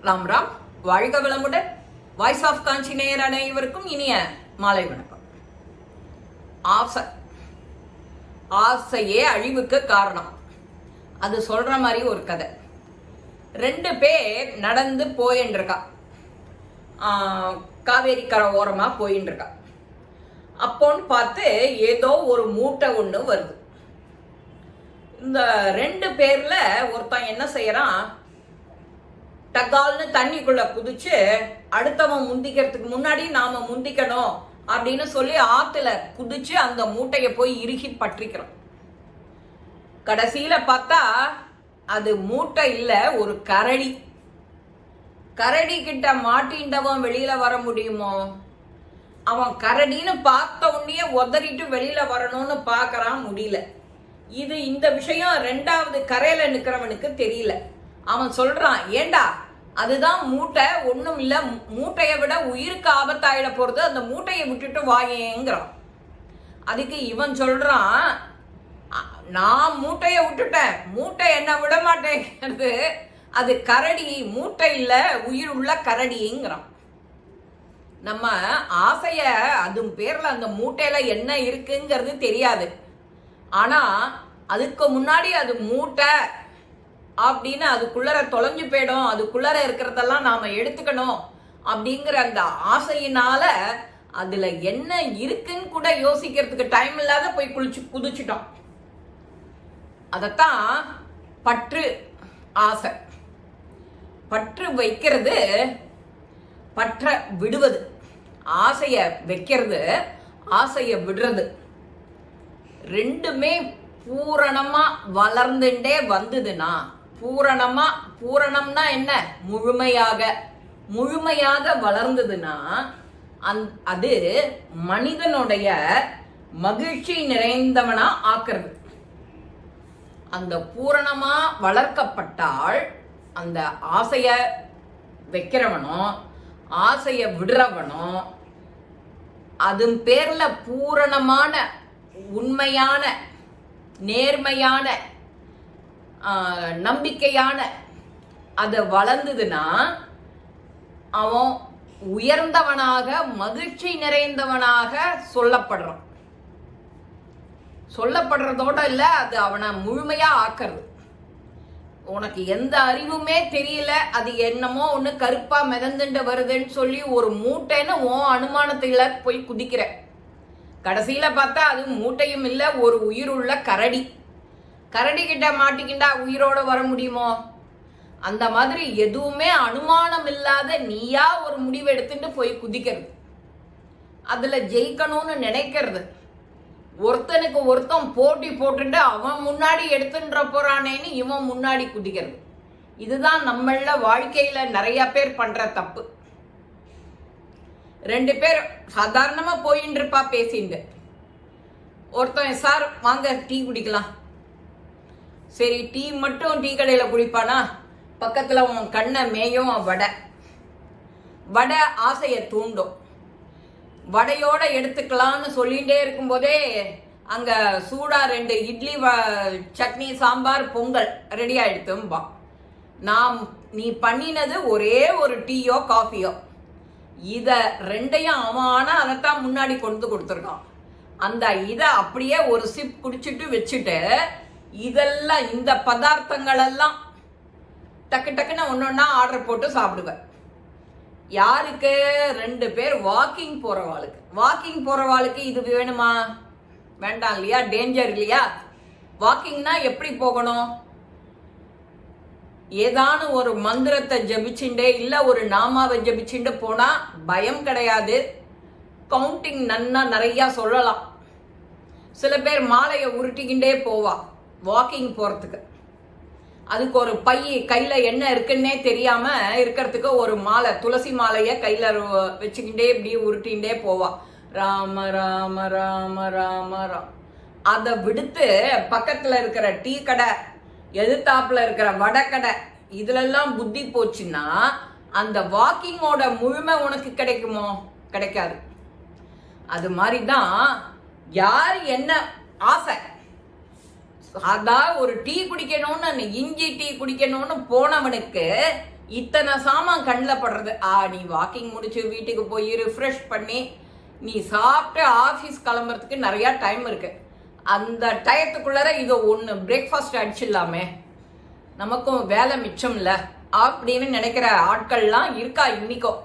ராம் ராம். வாழ்க வளமுடன். Voice of காஞ்சி நேயர் அனைவருக்கும் இனிய மாலை வணக்கம். ஆசை, ஆசையே அழிவுக்கு காரணம். அது சொல்ற மாதிரி ஒரு கதை. 2 பேர் நடந்து போயின்னு இருக்கா. காவேரி கரை ஓரமா போயின்னு இருக்கா. அப்போன்னு பார்த்து ஏதோ ஒரு மூட்டை ஒன்று வருது. இந்த 2 பேர்ல ஒருத்தன் என்ன செய்யறான், டக்கால்னு தண்ணிக்குள்ள குதிச்சு அடுத்தவன் முந்திக்கிறதுக்கு முன்னாடி நாம முந்திக்கணும் அப்படின்னு சொல்லி ஆத்துல குதிச்சு அந்த மூட்டைய போய் இறுகி பற்றிக்கிறோம். கடைசியில பார்த்தா அது மூட்டை இல்ல, ஒரு கரடி. கரடி கிட்ட மாட்டின்றவன் வெளியில வர முடியுமோ? அவன் கரடின்னு பார்த்த உடனே உதறிட்டு வெளியில வரணும்னு பாக்குறான், முடியல. இந்த விஷயம் 2வது கரையில நிக்கிறவனுக்கு தெரியல. அவன் சொல்றான், ஏண்டா அதுதான் மூட்டை, ஒண்ணும் இல்ல, மூட்டையை விட உயிருக்கு ஆபத்தாயிட போறது, அந்த மூட்டையை விட்டுட்டு வாயேங்கிறான். அதுக்கு இவன் சொல்றான், நான் மூட்டையை விட்டுட்டேன், மூட்டை என்ன விட மாட்டேங்கிறது, அது கரடி, மூட்டை இல்ல, உயிர் உள்ள கரடிங்கிறான். நம்ம ஆசைய அது பேர்ல அந்த மூட்டையில என்ன இருக்குங்கிறது தெரியாது. ஆனா அதுக்கு முன்னாடி அது மூட்டை அப்படின்னு அதுக்குள்ளர தொலைஞ்சு போயிடும், அதுக்குள்ளர இருக்கிறதெல்லாம் நாம எடுத்துக்கணும் அப்படிங்கிற அந்த ஆசையினால அதுல என்ன இருக்குன்னு கூட யோசிக்கிறதுக்கு டைம் இல்லாத போய் குதிச்சிட்டோம். அதத்தான் பற்று, ஆசை. பற்று வைக்கிறது, பற்ற விடுவது. ஆசைய வைக்கிறது, ஆசைய விடுறது. 2மே பூரணமா வளர்ந்துட்டே வந்ததுன்னா, பூரணம்னா என்ன, முழுமையாக வளர்ந்ததுன்னா அது மனிதனுடைய மகிழ்ச்சி நிறைந்தவனா ஆக்குறது. அந்த பூரணமா வளர்க்கப்பட்டால் அந்த ஆசைய வைக்கிறவனோ ஆசைய விடுறவனோ அது பேர்ல பூரணமான, உண்மையான, நேர்மையான, நம்பிக்கையான அது வளர்ந்ததுன்னா அவன் உயர்ந்தவனாக, மகிழ்ச்சி நிறைந்தவனாக சொல்லப்படுறதோட இல்ல, அது அவனை முழுமையா ஆக்கிறது. உனக்கு எந்த அறிவுமே தெரியல, அது என்னமோ ஒண்ணு கருப்பா மிதந்துட்டு வருதுன்னு சொல்லி ஒரு மூட்டைன்னு உன் அனுமானத்துல போய் குதிக்கிற. கடைசியில பார்த்தா அது மூட்டையும் இல்ல, ஒரு உயிருள்ள கரடி. கரடி கிட்ட மாட்டிக்கிட்டா உயிரோட வர முடியுமோ? அந்த மாதிரி எதுவுமே அனுமானம் இல்லாத நீயா ஒரு முடிவு எடுத்துட்டு போய் குதிக்கிறது, அதுல ஜெயிக்கணும்னு நினைக்கிறது, ஒருத்தனுக்கு ஒருத்தன் போட்டி போட்டுட்டு அவன் முன்னாடி எடுத்துன்ற போறானேன்னு இவன் முன்னாடி குதிக்கிறது. இதுதான் நம்மள வாழ்க்கையில நிறைய பேர் பண்ற தப்பு. 2 பேர் சாதாரணமா போயின்னு இருப்பா பேசிட்டு. ஒருத்தன், சார் வாங்க டீ குடிக்கலாம். சரி, டீ மட்டும் டீ கடையில குடிப்பானா? பக்கத்துல உன் கண்ணை மேயும் வடை ஆசைய தூண்டும். வடையோட எடுத்துக்கலாம்னு சொல்லிகிட்டே இருக்கும்போதே அங்க சூடா 2 இட்லி, சட்னி, சாம்பார், பொங்கல் ரெடி ஆயிடுத்தும்பா. நீ பண்ணினது ஒரே ஒரு டீயோ காஃபியோ, இத 2ஐயும் அவன் அதைத்தான் முன்னாடி கொண்டு கொடுத்துருக்கான். அந்த இதை அப்படியே ஒரு சிப் குடிச்சிட்டு வச்சுட்டு இதெல்லாம், இந்த பதார்த்தங்கள் எல்லாம் டக்கு டக்குன்னு ஒன்னொன்னா ஆர்டர் போட்டு சாப்பிடுவேன். யாருக்கு? 2 பேர் வாக்கிங் போறவாளுக்கு இது வேணுமா? வேண்டாம் இல்லையா? டேஞ்சர் இல்லையா? வாக்கிங்னா எப்படி போகணும்? ஏதானு ஒரு மந்திரத்தை ஜபிச்சுண்டே இல்ல ஒரு நாமாவை ஜபிச்சுண்டு போனா பயம் கிடையாது. கவுண்டிங் நன்னா நிறைய சொல்லலாம். சில பேர் மாலையை உருட்டிக்கிண்டே போவா வாக்கிங் போறதுக்கு. அதுக்கு ஒரு பை கையில என்ன இருக்குன்னே தெரியாம இருக்கிறதுக்கு ஒரு மாலை, துளசி மாலைய கையில வச்சுக்கிண்டே இப்படி உருட்டிகிட்டே போவா. ராம ராம ராம ராம ராம். அதை விடுத்து பக்கத்துல இருக்கிற டீ கடை, எதிர்த்தாப்புல இருக்கிற வடை கடை, இதுலெல்லாம் புத்தி போச்சுன்னா அந்த வாக்கிங்கோட முழுமை உனக்கு கிடைக்குமோ? கிடைக்காது. அது மாதிரிதான் யார் என்ன ஆசை, அதான் ஒரு டீ குடிக்கணும்னு, இஞ்சி டீ குடிக்கணும்னு போனவனுக்கு இத்தனை சாமான் கண்ணில் படுறது. நீ வாக்கிங் முடிச்சு வீட்டுக்கு போய் ரிஃப்ரெஷ் பண்ணி நீ சாப்பிட்டு ஆஃபீஸ் கிளம்புறதுக்கு நிறையா டைம் இருக்கு. அந்த டயத்துக்குள்ளார இதை ஒன்று பிரேக்ஃபாஸ்ட் அடிச்சிடலாமே, நமக்கும் வேலை மிச்சம் இல்லை அப்படின்னு நினைக்கிற ஆட்கள்லாம் இருக்கா இன்னைக்கும்.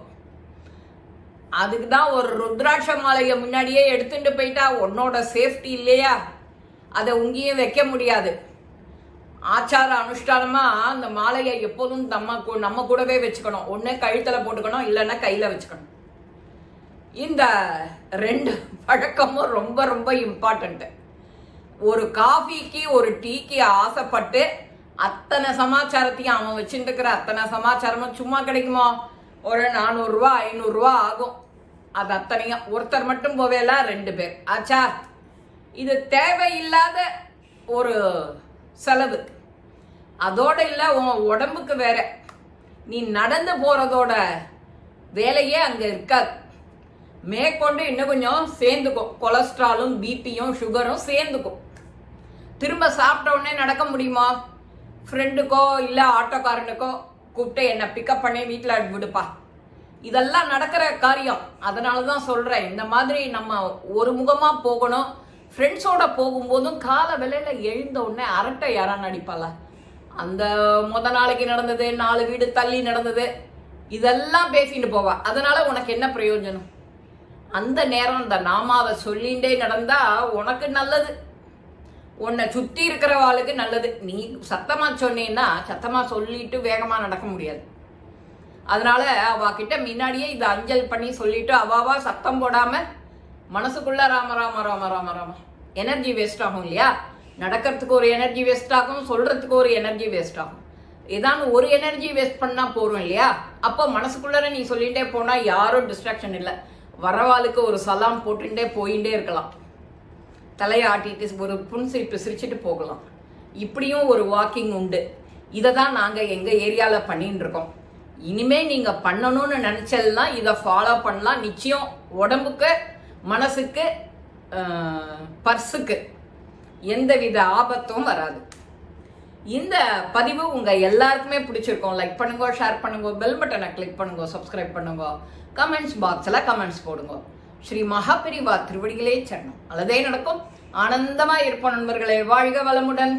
அதுக்கு தான் ஒரு ருத்ராட்ச மாலையை முன்னாடியே எடுத்துட்டு போயிட்டா உன்னோட சேஃப்டி இல்லையா, அதை உங்கேயும் வைக்க முடியாது. ஆச்சார அனுஷ்டானமா அந்த மாலையை எப்போதும் நம்ம கூடவே வச்சுக்கணும். ஒன்று கழுத்தில் போட்டுக்கணும், இல்லைன்னா கையில் வச்சுக்கணும். இந்த 2 பழக்கமும் ரொம்ப ரொம்ப இம்பார்ட்டண்ட்டு. ஒரு காஃபிக்கு ஒரு டீக்கு ஆசைப்பட்டு அத்தனை சமாச்சாரத்தையும் அவன் வச்சுட்டு இருக்கிற அத்தனை சமாச்சாரமும் சும்மா கிடைக்குமோ? ஒரு 400 ரூபா 500 ரூபா ஆகும். அது அத்தனையும் ஒருத்தர் மட்டும் போவேல 2 பேர் ஆச்சா. இது தேவையில்லாத ஒரு செலவு. அதோட இல்லை, உன் உடம்புக்கு வேற நீ நடந்து போறதோட வேலையே அங்கே இருக்காது. மேற்கொண்டு இன்னும் கொஞ்சம் சேர்ந்துக்கும். கொலஸ்ட்ராலும் பிபியும் சுகரும் சேர்ந்துக்கும். திரும்ப சாப்பிட்ட உடனே நடக்க முடியுமா? ஃப்ரெண்டுக்கோ இல்லை ஆட்டோக்காரனுக்கோ கூப்பிட்டு என்னை பிக்கப் பண்ணி வீட்டில் விடுப்பா, இதெல்லாம் நடக்கிற காரியம். அதனால தான் சொல்கிறேன், இந்த மாதிரி நம்ம ஒரு முகமாக போகணும். ஃப்ரெண்ட்ஸோட போகும்போதும் கால வேளையில் எழுந்த உடனே அரட்டை யாரான்னு அடிப்பாளா? அந்த நாளைக்கு நடந்தது, 4 வீடு தள்ளி நடந்தது, இதெல்லாம் பேசிட்டு போவா. அதனால உனக்கு என்ன பிரயோஜனம்? அந்த நேரம் இந்த நாமாவை சொல்லிகிட்டே நடந்தா உனக்கு நல்லது, உன்னை சுற்றி இருக்கிறவாளுக்கு நல்லது. நீ சத்தமாக சொன்னீன்னா சத்தமாக சொல்லிட்டு வேகமாக நடக்க முடியாது. அதனால அவகிட்ட முன்னாடியே இதை அஞ்சல் பண்ணி சொல்லிட்டு அவாவா சத்தம் போடாமல் மனசுக்குள்ள ராம ராம ராம ராம ராம எனர்ஜி வேஸ்ட் ஆகும் இல்லையா? நடக்கிறதுக்கு ஒரு எனர்ஜி வேஸ்ட் ஆகும், சொல்றதுக்கு ஒரு எனர்ஜி வேஸ்ட் ஆகும். ஏதாவது ஒரு எனர்ஜி வேஸ்ட் பண்ணால் போகிறோம் இல்லையா? அப்போ மனசுக்குள்ளே நீ சொல்லிகிட்டே போனால் யாரும் டிஸ்ட்ராக்ஷன் இல்லை. வரவாளுக்கு ஒரு சலாம் போட்டுட்டே போயிட்டே இருக்கலாம். தலையை ஆட்டிட்டு ஒரு புன்சிரிப்பு சிரிச்சுட்டு போகலாம். இப்படியும் ஒரு வாக்கிங் உண்டு. இதை தான் நாங்கள் எங்கள் ஏரியாவில் பண்ணிட்டு இருக்கோம். இனிமேல் நீங்கள் பண்ணணும்னு நினச்சதுனா இதை ஃபாலோ பண்ணலாம். நிச்சயம் உடம்புக்கு, மனசுக்கு, பர்ஸுக்கு எந்தவித ஆபத்தும் வராது. இந்த பதிவு உங்கள் எல்லாருக்குமே பிடிச்சிருக்கோம். லைக் பண்ணுங்க, ஷேர் பண்ணுங்க, பெல் பட்டனை கிளிக் பண்ணுங்க, சப்ஸ்கிரைப் பண்ணுங்க, கமெண்ட்ஸ் பாக்ஸில் கமெண்ட்ஸ் போடுங்க. ஸ்ரீ மகாபெரிவா திருவடிகளே சரணம். நல்லதே நடக்கும். ஆனந்தமாக இருப்போம் நண்பர்களே. வாழ்க வளமுடன்.